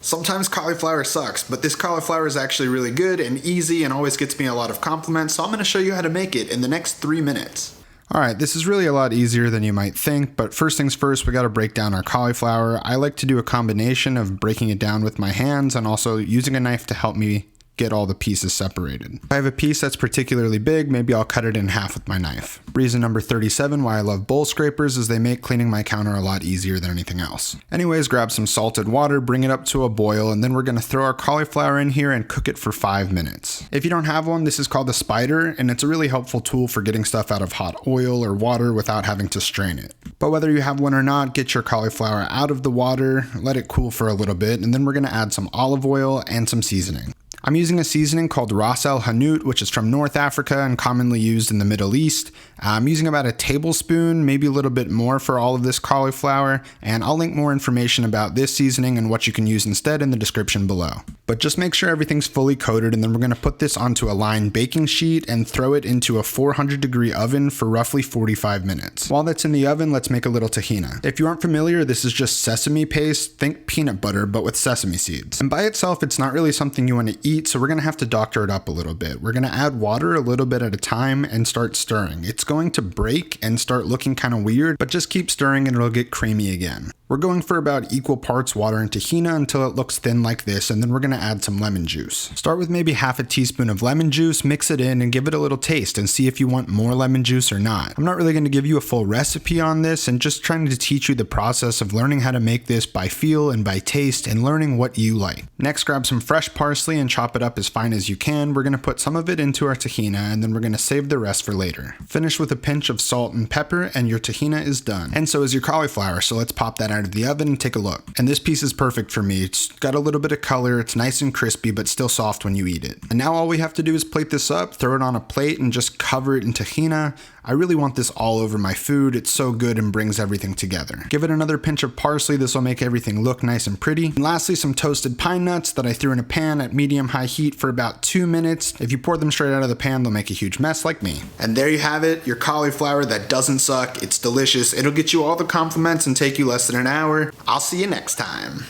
Sometimes cauliflower sucks, but this cauliflower is actually really good and easy and always gets me a lot of compliments, so I'm going to show you how to make it in the next 3 minutes. Alright, this is really a lot easier than you might think, but first things first, we gotta break down our cauliflower. I like to do a combination of breaking it down with my hands and also using a knife to help me get all the pieces separated. If I have a piece that's particularly big, maybe I'll cut it in half with my knife. Reason number 37 why I love bowl scrapers is they make cleaning my counter a lot easier than anything else. Anyways, grab some salted water, bring it up to a boil, and then we're gonna throw our cauliflower in here and cook it for 5 minutes. If you don't have one, this is called a spider, and it's a really helpful tool for getting stuff out of hot oil or water without having to strain it. But whether you have one or not, get your cauliflower out of the water, let it cool for a little bit, and then we're gonna add some olive oil and some seasoning. I'm using a seasoning called Ras El Hanout, which is from North Africa and commonly used in the Middle East. I'm using about a tablespoon, maybe a little bit more for all of this cauliflower, and I'll link more information about this seasoning and what you can use instead in the description below. But just make sure everything's fully coated, and then we're going to put this onto a lined baking sheet and throw it into a 400-degree oven for roughly 45 minutes. While that's in the oven, let's make a little tahina. If you aren't familiar, this is just sesame paste, think peanut butter, but with sesame seeds. And by itself, it's not really something you want to eat, so we're going to have to doctor it up a little bit. We're going to add water a little bit at a time and start stirring. It's going to break and start looking kind of weird, but just keep stirring and it'll get creamy again. We're going for about equal parts water and tahina until it looks thin like this, and then we're going to add some lemon juice. Start with maybe half a teaspoon of lemon juice, mix it in, and give it a little taste and see if you want more lemon juice or not. I'm not really going to give you a full recipe on this, and just trying to teach you the process of learning how to make this by feel and by taste and learning what you like. Next, grab some fresh parsley and chop it up as fine as you can. We're going to put some of it into our tahina, and then we're going to save the rest for later. Finish with a pinch of salt and pepper, and your tahina is done. And so is your cauliflower, so let's pop that out of the oven and take a look. And this piece is perfect for me. It's got a little bit of color, it's nice and crispy, but still soft when you eat it. And now all we have to do is plate this up, throw it on a plate, and just cover it in tahina. I really want this all over my food. It's so good and brings everything together. Give it another pinch of parsley. This will make everything look nice and pretty. And lastly, some toasted pine nuts that I threw in a pan at medium-high heat for about 2 minutes. If you pour them straight out of the pan, they'll make a huge mess like me. And there you have it, your cauliflower that doesn't suck. It's delicious. It'll get you all the compliments and take you less than an hour. I'll see you next time.